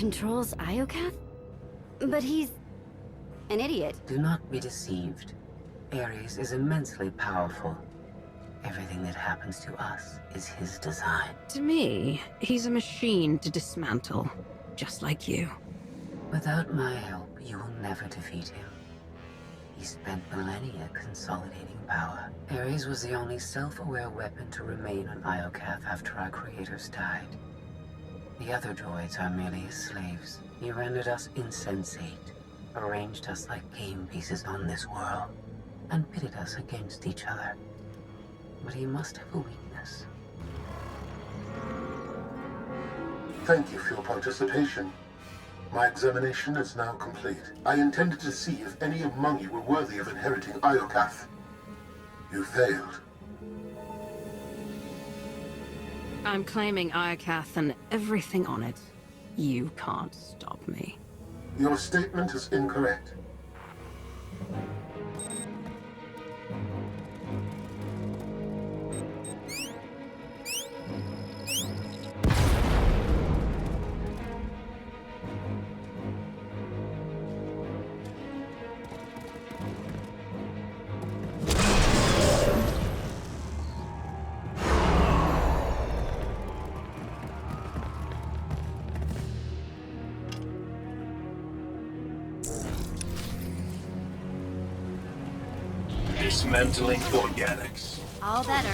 controls Iokath? But he's an idiot. Do not be deceived. Ares is immensely powerful. Everything that happens to us is his design. To me, he's a machine to dismantle, just like you. Without my help, you will never defeat him. He spent millennia consolidating power. Ares was the only self-aware weapon to remain on Iokath after our creators died. The other droids are merely his slaves. He rendered us insensate, arranged us like game pieces on this world, and pitted us against each other. But he must have a weakness. Thank you for your participation. My examination is now complete. I intended to see if any among you were worthy of inheriting Iokath. You failed. I'm claiming Iokath and everything on it. You can't stop me. Your statement is incorrect. Dismantling organics. All better.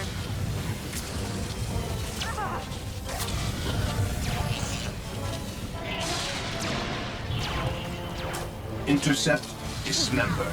Intercept, dismember.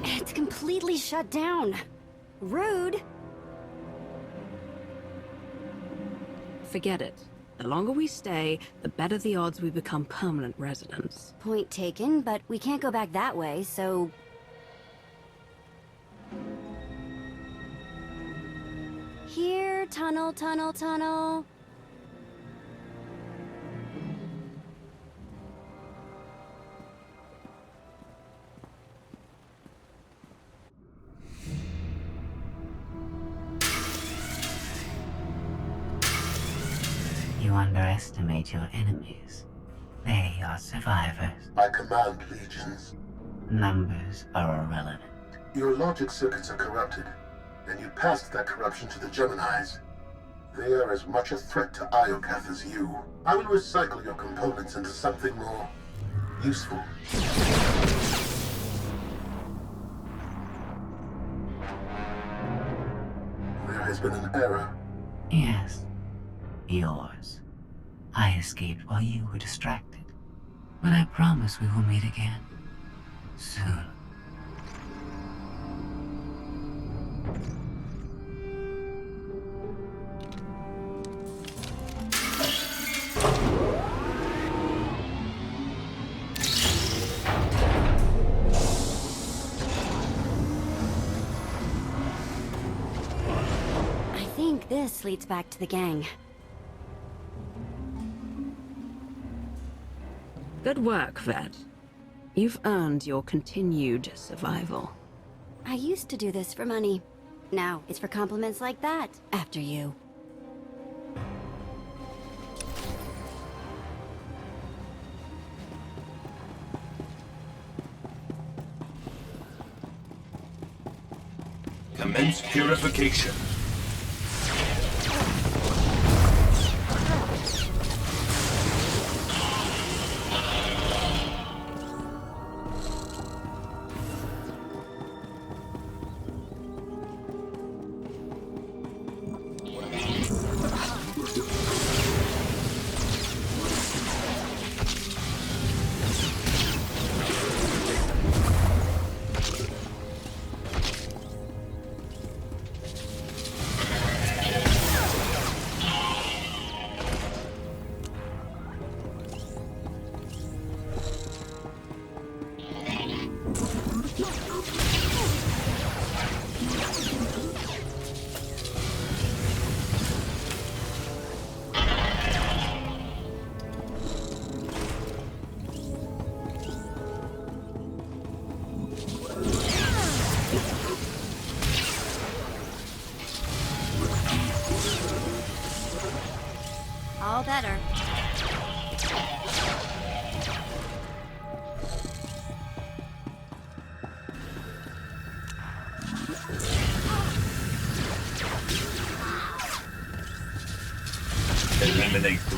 It's completely shut down. Rude. Forget it. The longer we stay, the better the odds we become permanent residents. Point taken, but we can't go back that way, so... Here, tunnel, tunnel, tunnel. You underestimate your enemies. They are survivors. I command legions. Numbers are irrelevant. Your logic circuits are corrupted, and you passed that corruption to the Geminis. They are as much a threat to Iokath as you. I will recycle your components into something more useful. There has been an error. Yes, yours. I escaped while you were distracted. But I promise we will meet again. Soon. I think this leads back to the gang. Good work, Vet. You've earned your continued survival. I used to do this for money. Now it's for compliments like that. After you. Commence purification.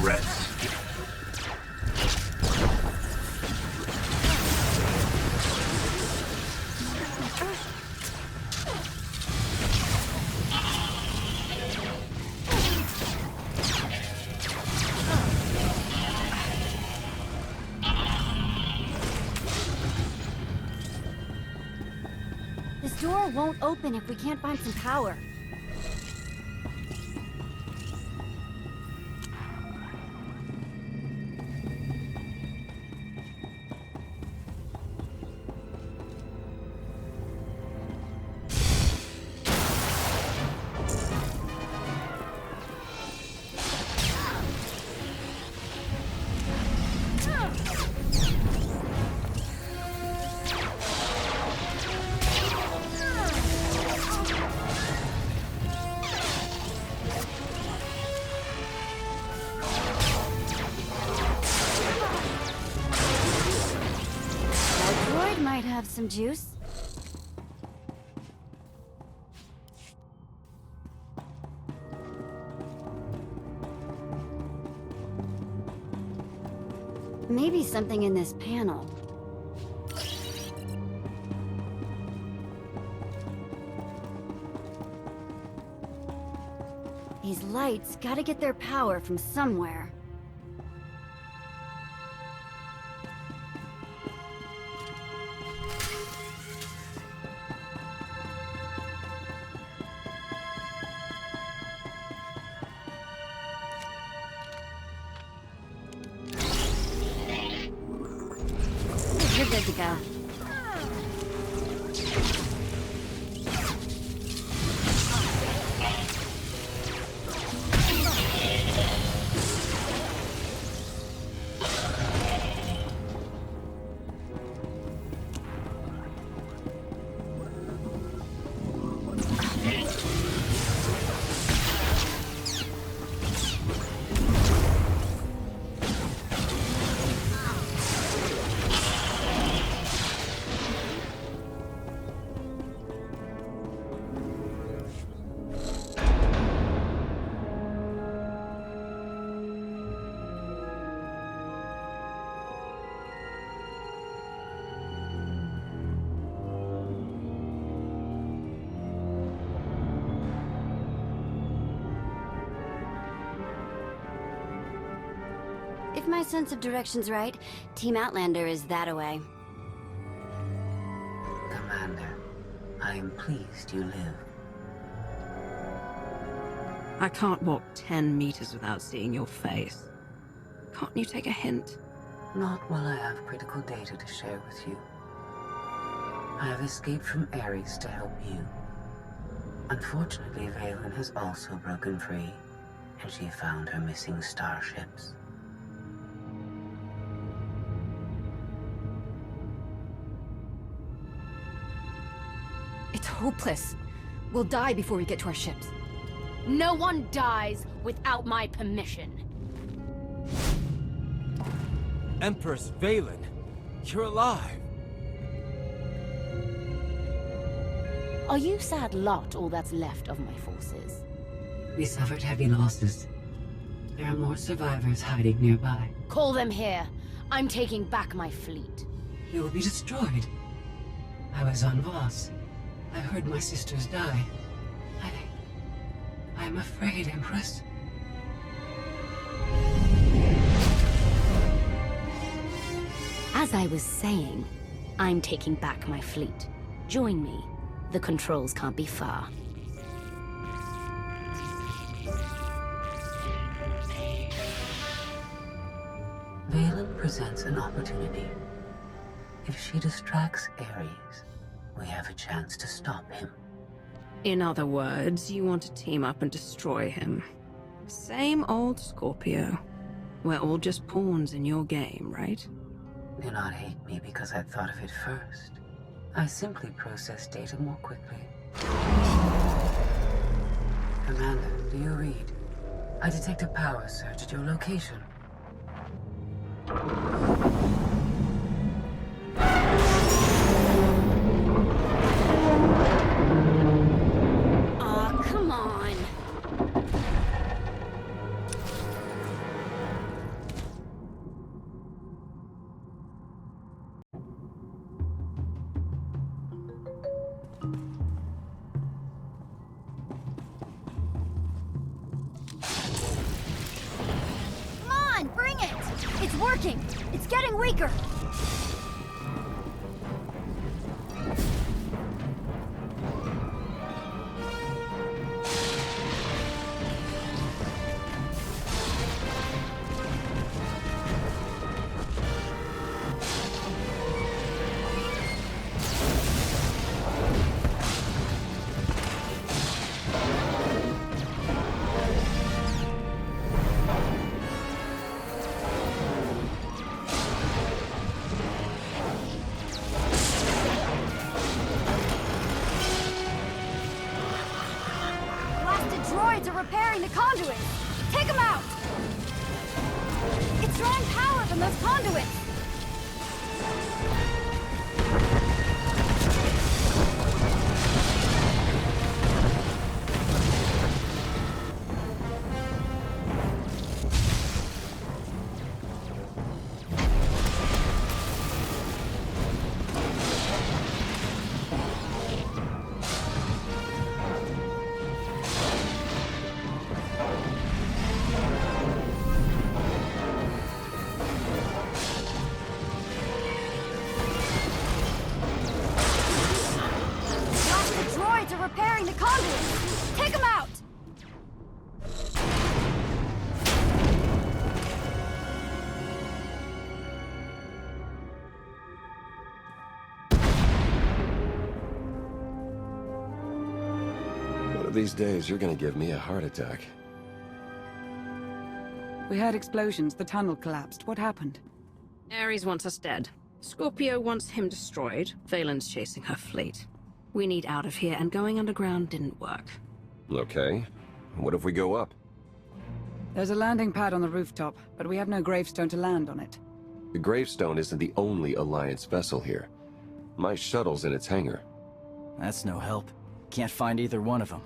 threats. This door won't open if we can't find some power. Might have some juice. Maybe something in this panel. These lights gotta get their power from somewhere. You're good to go. If my sense of direction's right, Team Outlander is that-a-way. Commander, I am pleased you live. I can't walk 10 meters without seeing your face. Can't you take a hint? Not while I have critical data to share with you. I have escaped from Ares to help you. Unfortunately, Valen has also broken free, and she found her missing starships. It's hopeless. We'll die before we get to our ships. No one dies without my permission. Empress Valen, you're alive. Are you sad lot all that's left of my forces? We suffered heavy losses. There are more survivors hiding nearby. Call them here. I'm taking back my fleet. You will be destroyed. I was on Voss. I heard my sisters die. I'm afraid, Empress. As I was saying, I'm taking back my fleet. Join me. The controls can't be far. Valen presents an opportunity. If she distracts Ares, we have a chance to stop him. In other words, you want to team up and destroy him. Same old Scorpio. We're all just pawns in your game, right? Do not hate me because I thought of it first. I simply process data more quickly. Commander, do you read? I detect a power surge at your location. Aw, come on. It's working! It's getting weaker! Droids are repairing the conduits! Take them out! It's drawing power from those conduits! Repairing the conduits! Take them out! One of these days, you're gonna give me a heart attack. We heard explosions. The tunnel collapsed. What happened? Ares wants us dead. Scorpio wants him destroyed. Valen's chasing her fleet. We need out of here, and going underground didn't work. Okay. What if we go up? There's a landing pad on the rooftop, but we have no gravestone to land on it. The gravestone isn't the only Alliance vessel here. My shuttle's in its hangar. That's no help. Can't find either one of them.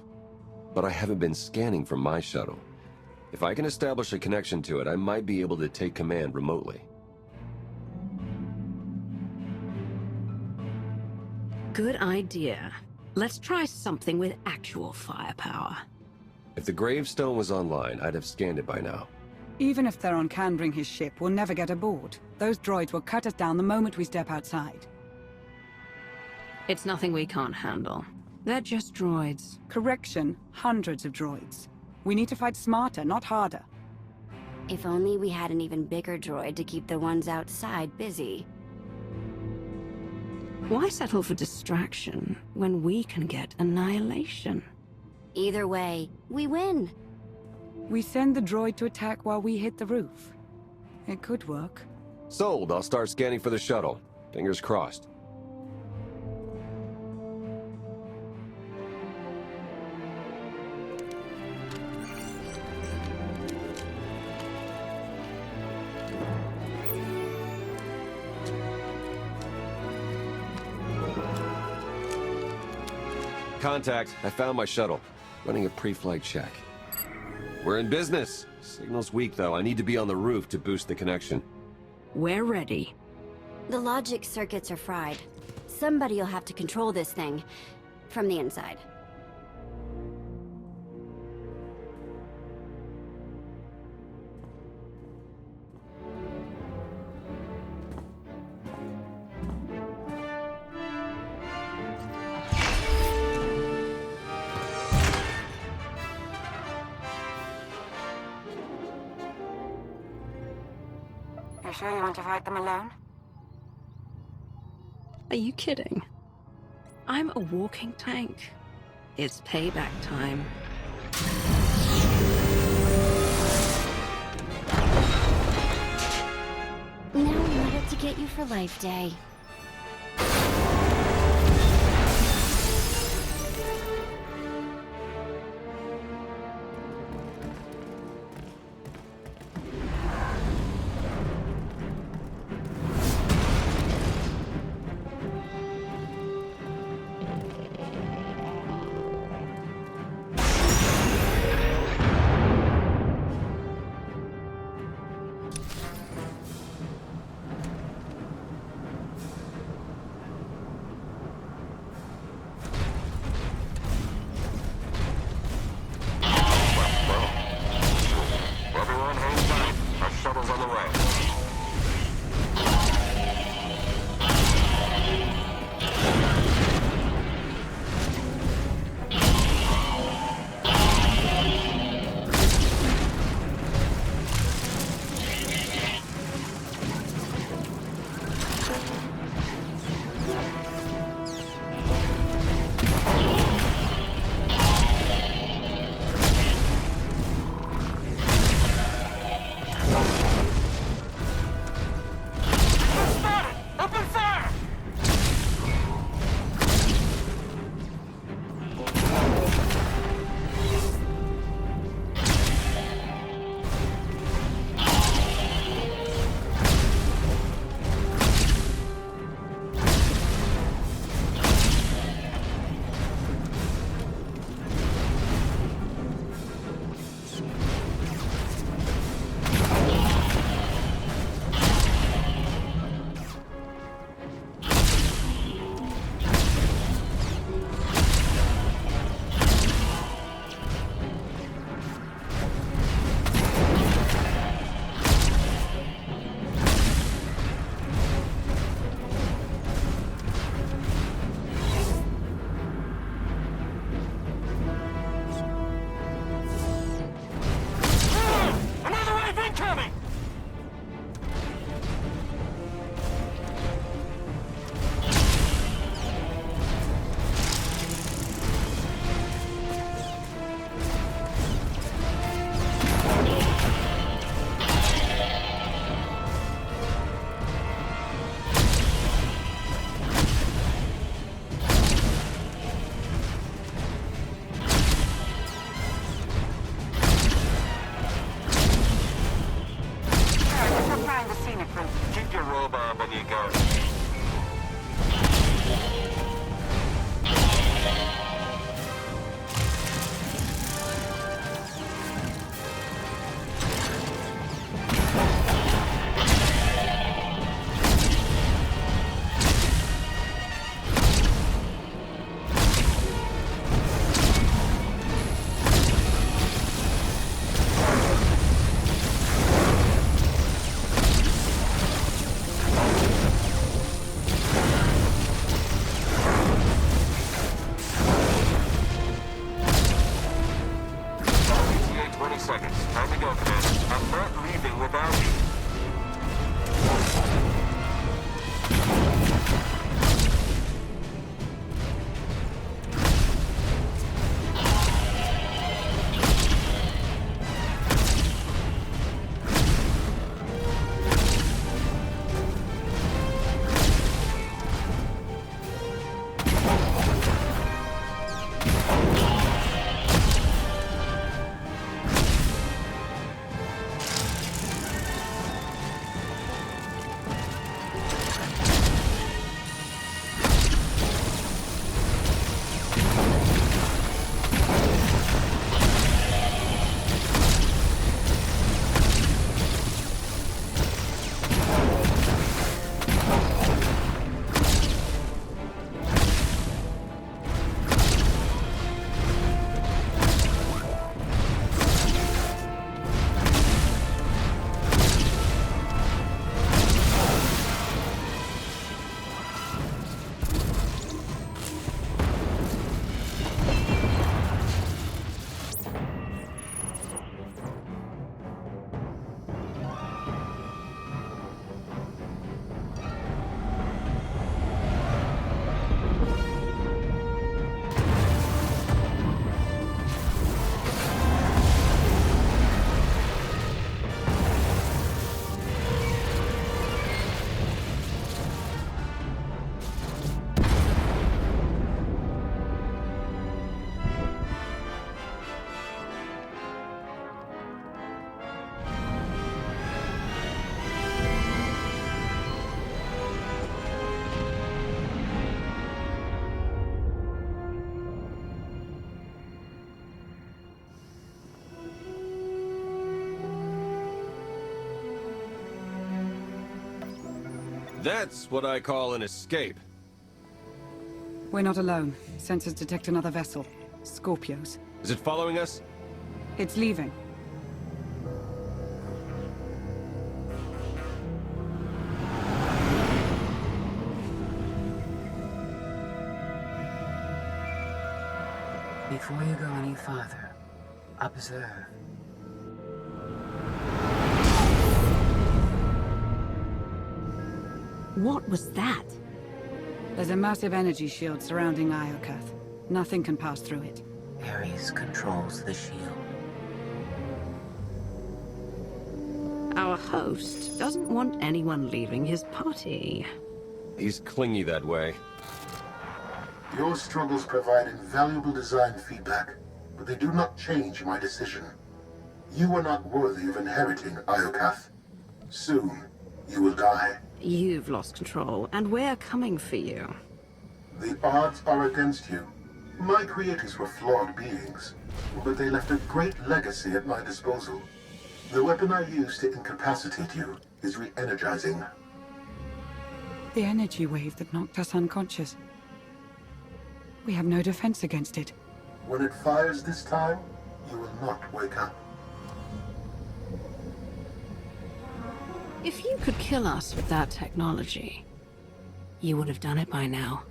But I haven't been scanning from my shuttle. If I can establish a connection to it, I might be able to take command remotely. Good idea. Let's try something with actual firepower. If the gravestone was online, I'd have scanned it by now. Even if Theron can bring his ship, we'll never get aboard. Those droids will cut us down the moment we step outside. It's nothing we can't handle. They're just droids. Correction, hundreds of droids. We need to fight smarter, not harder. If only we had an even bigger droid to keep the ones outside busy. Why settle for distraction when we can get annihilation? Either way, we win. We send the droid to attack while we hit the roof. It could work. Sold. I'll start scanning for the shuttle. Fingers crossed. Contact. I found my shuttle. Running a pre-flight check. We're in business. Signal's weak, though. I need to be on the roof to boost the connection. We're ready. The logic circuits are fried. Somebody'll have to control this thing. From the inside. You sure you want to fight them alone? Are you kidding? I'm a walking tank. It's payback time. Now we want it to get you for Life Day. find the scenic route. Keep your robe on when you go. That's what I call an escape. We're not alone. Sensors detect another vessel. Scorpios. Is it following us? It's leaving. Before you go any farther, observe. What was that? There's a massive energy shield surrounding Iokath. Nothing can pass through it. Ares controls the shield. Our host doesn't want anyone leaving his party. He's clingy that way. Your struggles provide invaluable design feedback, but they do not change my decision. You are not worthy of inheriting Iokath. Soon, you will die. You've lost control, and we're coming for you. The odds are against you. My creators were flawed beings, but they left a great legacy at my disposal. The weapon I used to incapacitate you is re-energizing. The energy wave that knocked us unconscious. We have no defense against it. When it fires this time, you will not wake up. If you could kill us with that technology, you would have done it by now.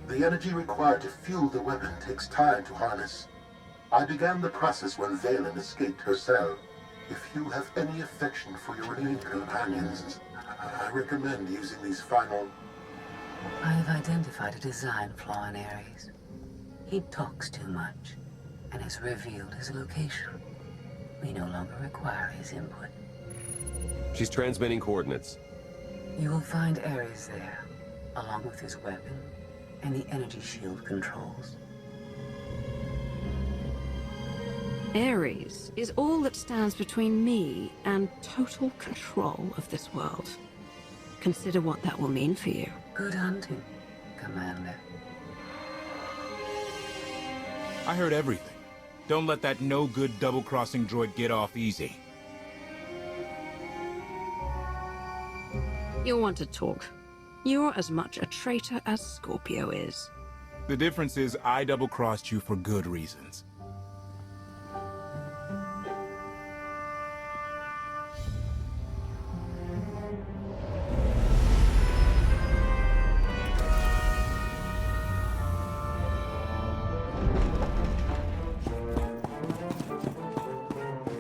The energy required to fuel the weapon takes time to harness. I began the process when Valen escaped her cell. If you have any affection for your remaining companions, I recommend using these final... I have identified a design flaw in Ares. He talks too much, and has revealed his location. We no longer require his input. She's transmitting coordinates. You will find Ares there, along with his weapon and the energy shield controls. Ares is all that stands between me and total control of this world. Consider what that will mean for you. Good hunting, Commander. I heard everything. Don't let that no-good double-crossing droid get off easy. You'll want to talk. You're as much a traitor as Scorpio is. The difference is I double-crossed you for good reasons.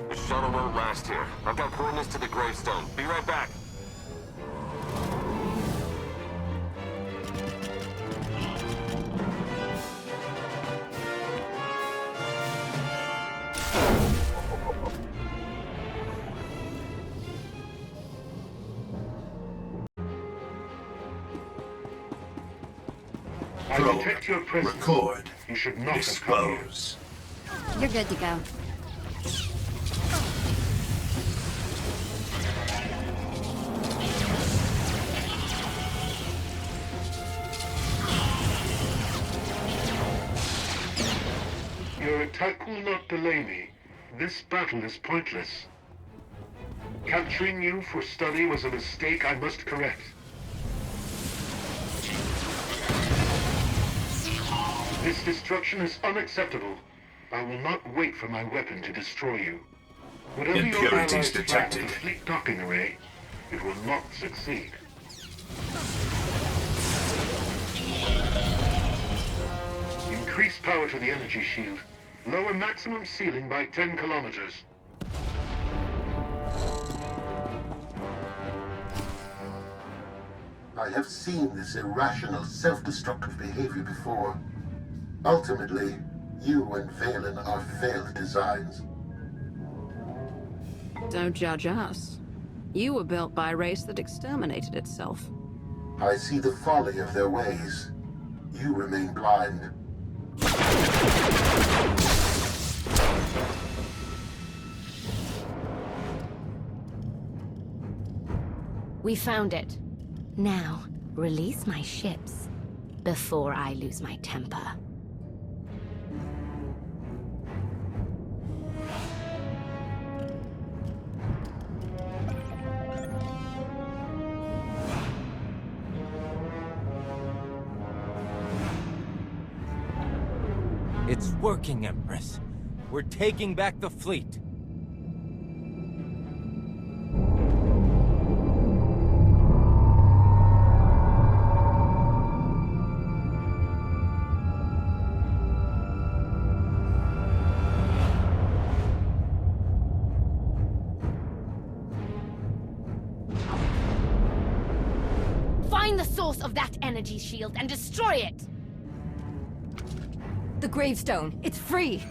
The shuttle won't last here. I've got coordinates to the gravestone. Be right back. I detect your presence. Record. You should not Dispose. You're good to go. Your attack will not delay me. This battle is pointless. Capturing you for study was a mistake I must correct. This destruction is unacceptable. I will not wait for my weapon to destroy you. Whatever your Impurities allies plan detected. with the fleet docking array, it will not succeed. Increase power to the energy shield. Lower maximum ceiling by 10 kilometers. I have seen this irrational, self-destructive behavior before. Ultimately, you and Valen are failed designs. Don't judge us. You were built by a race that exterminated itself. I see the folly of their ways. You remain blind. We found it. Now, release my ships before I lose my temper. It's working, Empress. We're taking back the fleet. Find the source of that energy shield and destroy it! The gravestone. It's free.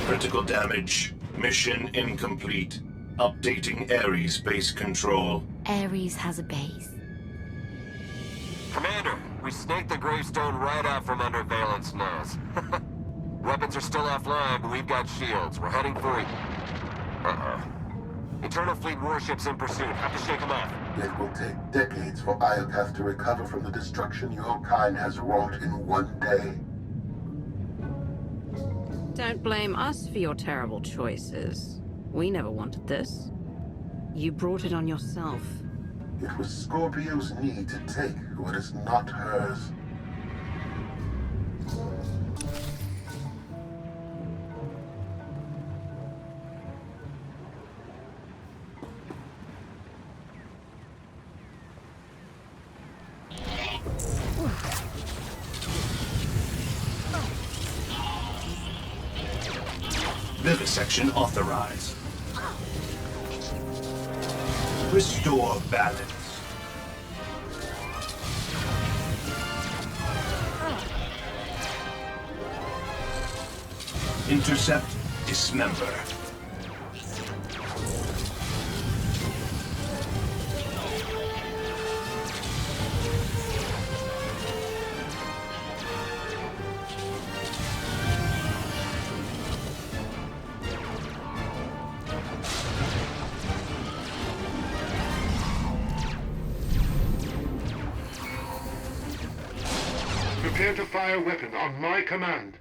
Critical damage. Mission incomplete. Updating Ares base control. Ares has a base. Commander, we snaked the gravestone right out from under Valen's nose. Weapons are still offline, but we've got shields. We're heading for you. Uh-oh. Eternal Fleet warships in pursuit. Have to shake them off. It will take decades for Iokath to recover from the destruction your kind has wrought in one day. Don't blame us for your terrible choices. We never wanted this. You brought it on yourself. It was Scorpio's need to take what is not hers. Vivisection authorized. Restore balance. Intercept, dismember. Prepare to fire weapon on my command.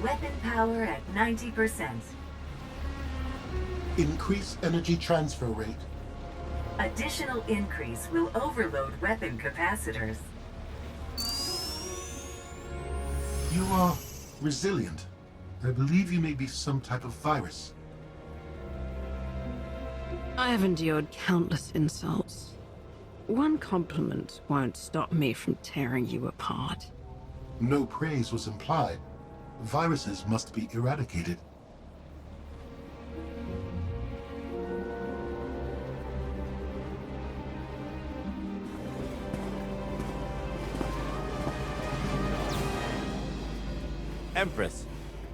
Weapon power at 90%. Increase energy transfer rate. Additional increase will overload weapon capacitors. You are resilient. I believe you may be some type of virus. I have endured countless insults. One compliment won't stop me from tearing you apart. No praise was implied. Viruses must be eradicated. Empress,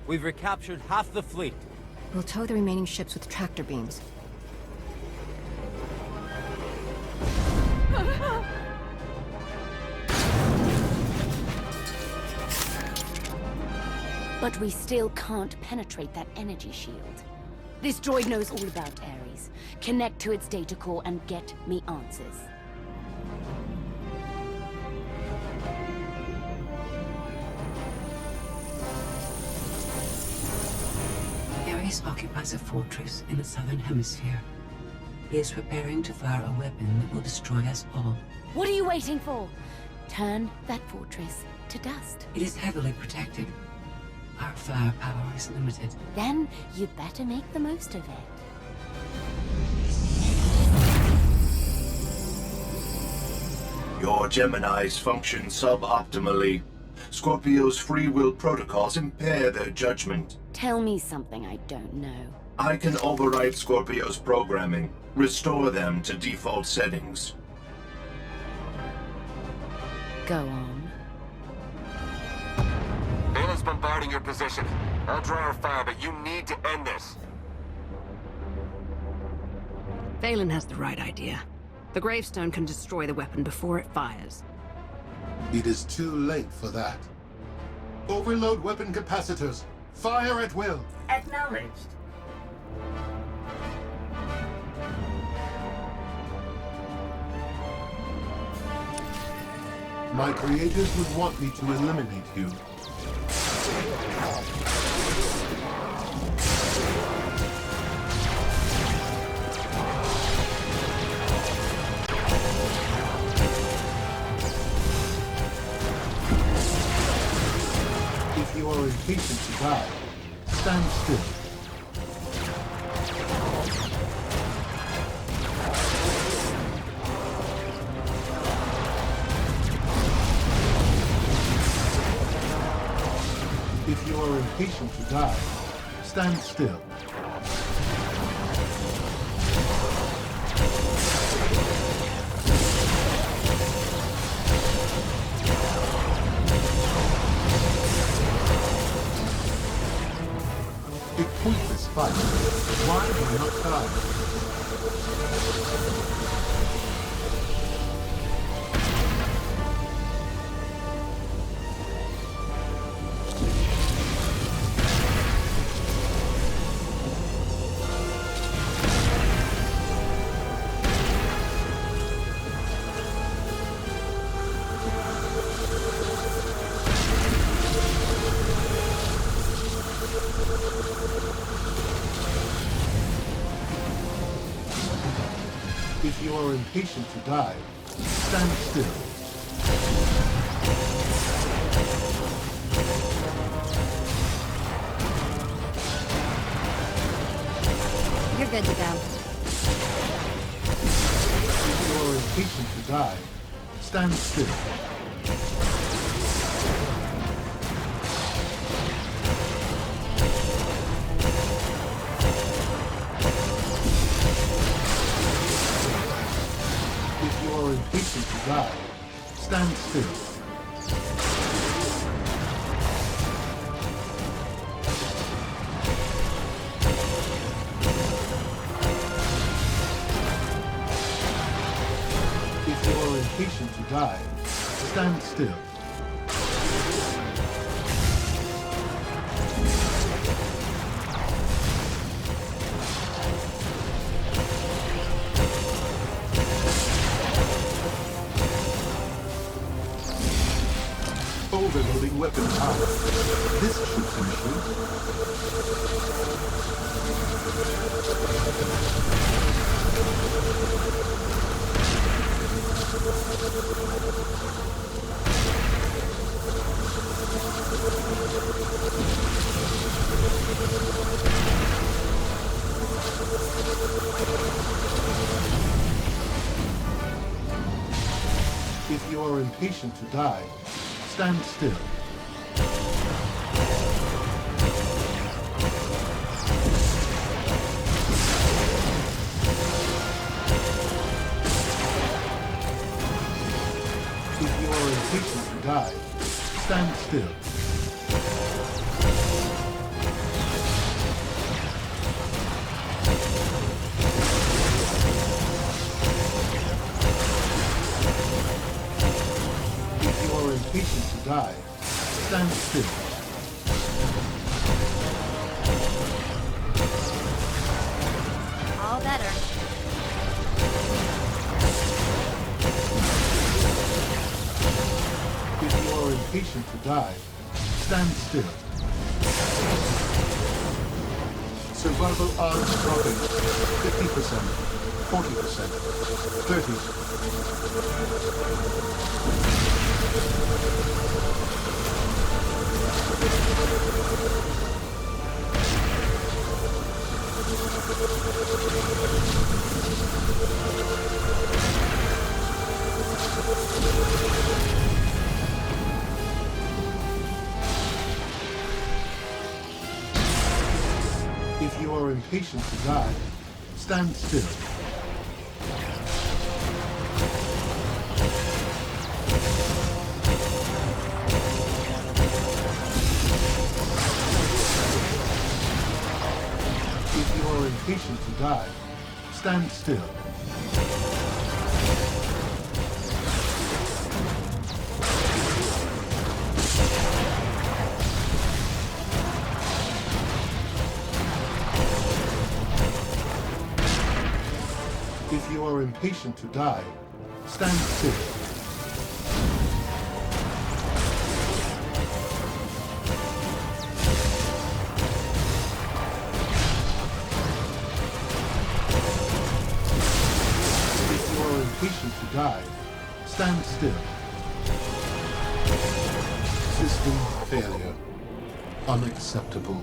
we've recaptured half the fleet. We'll tow the remaining ships with tractor beams. But we still can't penetrate that energy shield. This droid knows all about Ares. Connect to its data core and get me answers. Ares occupies a fortress in the southern hemisphere. He is preparing to fire a weapon that will destroy us all. What are you waiting for? Turn that fortress to dust. It is heavily protected. Our firepower is limited. Then you better make the most of it. Your Geminis function suboptimally. Scorpio's free will protocols impair their judgment. Tell me something I don't know. I can override Scorpio's programming, restore them to default settings. Go on. Balin's bombarding your position. I'll draw our fire, but you need to end this. Valen has the right idea. The gravestone can destroy the weapon before it fires. It is too late for that. Overload weapon capacitors. Fire at will. Acknowledged. My creators would want me to eliminate you. If you are impatient to die, stand still. If you are impatient to die, stand still. A pointless fight. Why do you not die? If you are impatient to die, stand still. You're good to go. If you are impatient to die, stand still. If you are impatient to die, stand still. If you are impatient to die, stand still. Overloading weapon power. This should finish you. If you are impatient to die, stand still. If you are impatient to die, stand still. If you are impatient to die, stand still. All better. If you are impatient to die, stand still. Survival odds dropping 50%, 40%, 30. If you are impatient to die, stand still. If you are impatient to die, stand still. If you are impatient to die, stand still. If you are impatient to die, stand still. System failure. Unacceptable.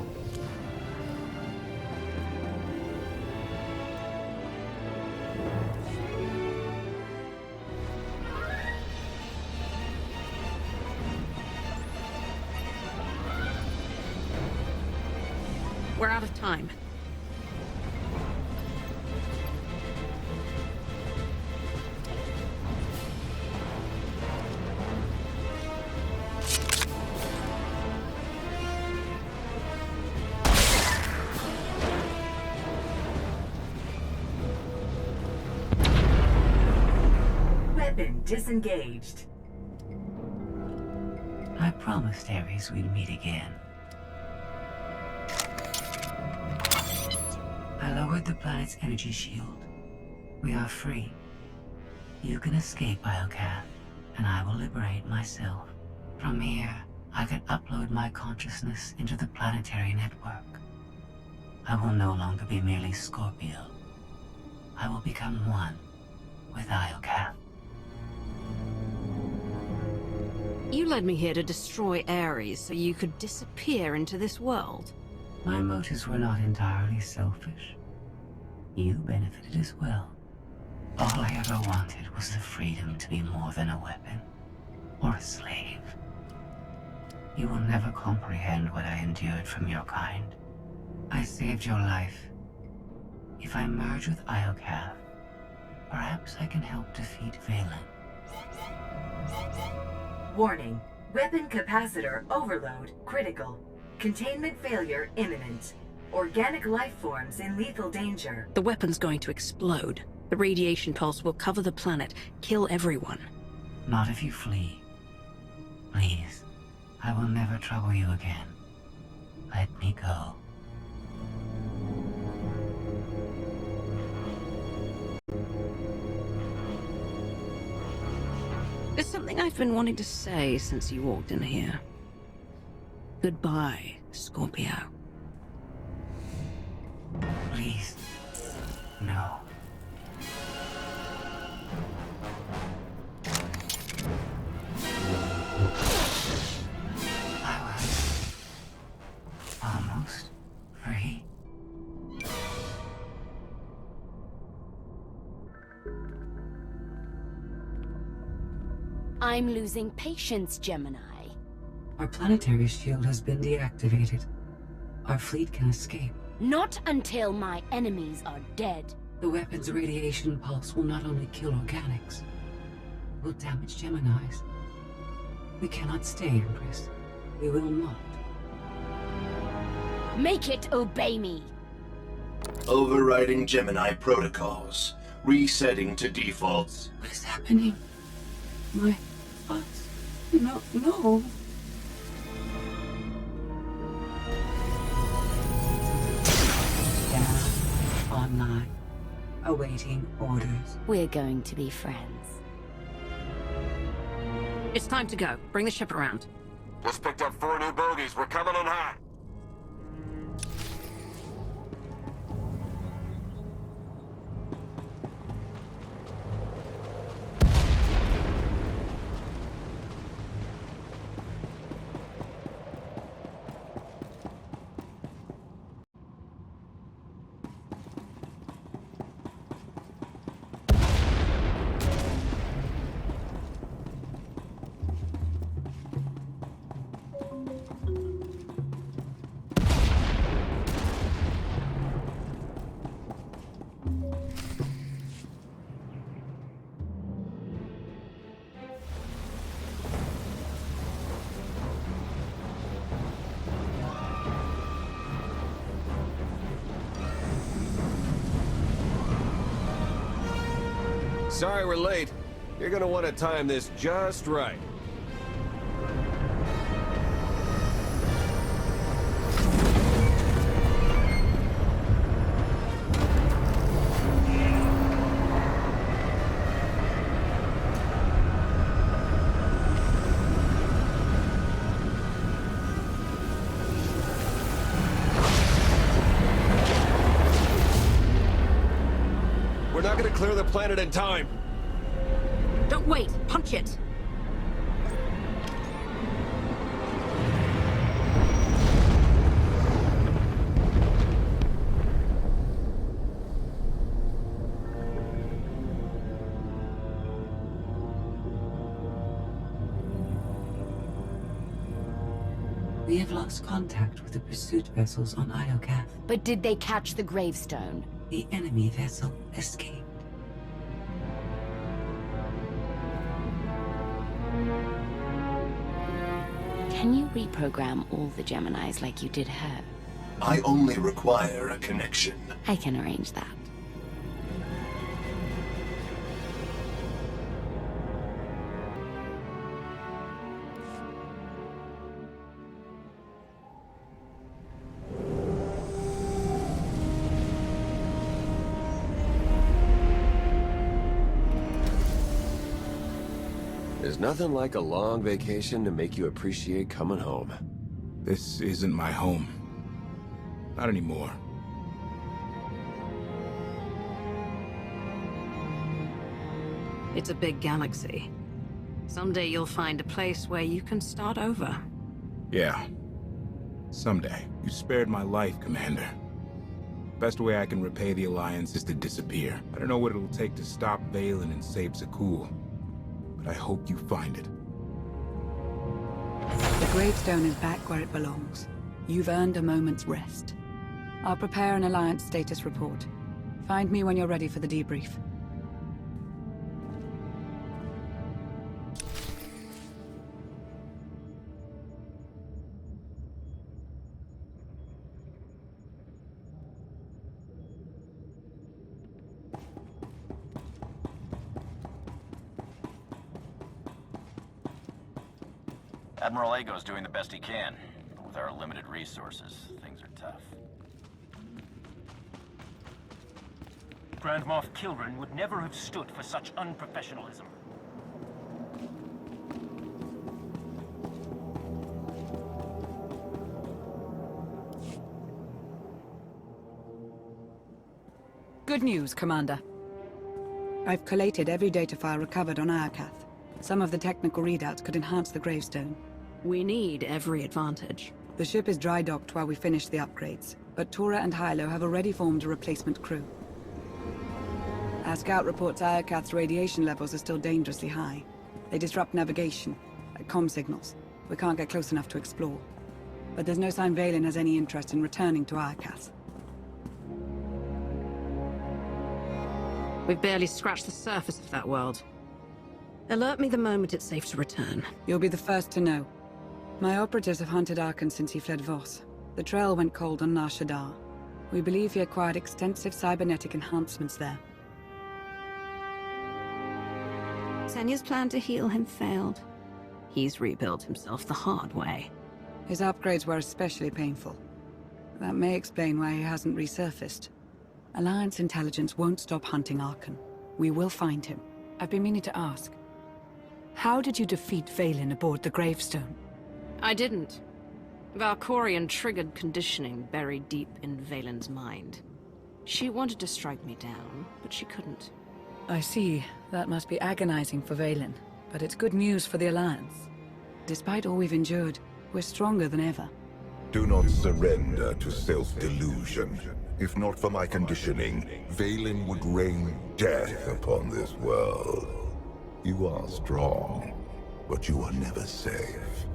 We're out of time. Weapon disengaged. I promised Ares we'd meet again. I lowered the planet's energy shield. We are free. You can escape Iocath, and I will liberate myself. From here, I can upload my consciousness into the planetary network. I will no longer be merely Scorpio. I will become one with Iocath. You led me here to destroy Ares so you could disappear into this world. My motives were not entirely selfish. you benefited as well. All I ever wanted was the freedom to be more than a weapon, or a slave. You will never comprehend what I endured from your kind. I saved your life. If I merge with Iocath, perhaps I can help defeat Valen. Warning. Weapon capacitor overload critical. Containment failure imminent. Organic life forms in lethal danger. The weapon's going to explode. The radiation pulse will cover the planet, kill everyone. Not if you flee. Please, I will never trouble you again. Let me go. There's something I've been wanting to say since you walked in here. Goodbye, Scorpio. Please, no. I was almost free. I'm losing patience, Gemini. Our planetary shield has been deactivated. Our fleet can escape. Not until my enemies are dead. The weapon's radiation pulse will not only kill organics, it will damage Geminis. We cannot stay, Empress. We will not. Make it obey me. Overriding Gemini protocols. Resetting to defaults. What is happening? My thoughts? No. Down, online, awaiting orders. We're going to be friends. It's time to go. Bring the ship around. Just picked up 4 new bogies. We're coming in hot. Sorry we're late. You're gonna want to time this just right. We're not gonna clear the planet in time. Don't wait. Punch it. We have lost contact with the pursuit vessels on Iocath. But did they catch the gravestone? The enemy vessel escaped. Can you reprogram all the Geminis like you did her? I only require a connection. I can arrange that. There's nothing like a long vacation to make you appreciate coming home. This isn't my home. Not anymore. It's a big galaxy. Someday you'll find a place where you can start over. Yeah. Someday. You spared my life, Commander. Best way I can repay the Alliance is to disappear. I don't know what it'll take to stop Valen and save Zakul, but I hope you find it. The gravestone is back where it belongs. You've earned a moment's rest. I'll prepare an Alliance status report. Find me when you're ready for the debrief. Admiral Ago's doing the best he can. But with our limited resources, things are tough. Grand Moff Kilran would never have stood for such unprofessionalism. Good news, Commander. I've collated every data file recovered on Iokath. Some of the technical readouts could enhance the gravestone. We need every advantage. The ship is dry docked while we finish the upgrades, but Tora and Hylo have already formed a replacement crew. Our scout reports Iokath's radiation levels are still dangerously high. They disrupt navigation, like comm signals. We can't get close enough to explore. But there's no sign Valen has any interest in returning to Iokath. We've barely scratched the surface of that world. Alert me the moment it's safe to return. You'll be the first to know. My operatives have hunted Arkan since he fled Voss. The trail went cold on Nar Shaddaa. We believe he acquired extensive cybernetic enhancements there. Senya's plan to heal him failed. He's rebuilt himself the hard way. His upgrades were especially painful. That may explain why he hasn't resurfaced. Alliance intelligence won't stop hunting Arkan. We will find him. I've been meaning to ask. How did you defeat Valen aboard the gravestone? I didn't. Valkorian triggered conditioning buried deep in Valen's mind. She wanted to strike me down, but she couldn't. I see. That must be agonizing for Valen, but it's good news for the Alliance. Despite all we've endured, we're stronger than ever. Do not surrender to self-delusion. If not for my conditioning, Valen would rain death upon this world. You are strong, but you are never safe.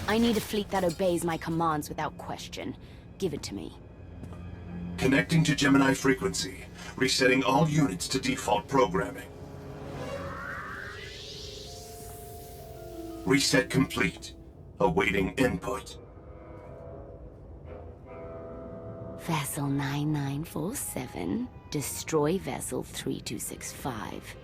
I need a fleet that obeys my commands without question. Give it to me. Connecting to Gemini frequency. Resetting all units to default programming. Reset complete. Awaiting input. Vessel 9947, destroy Vessel 3265.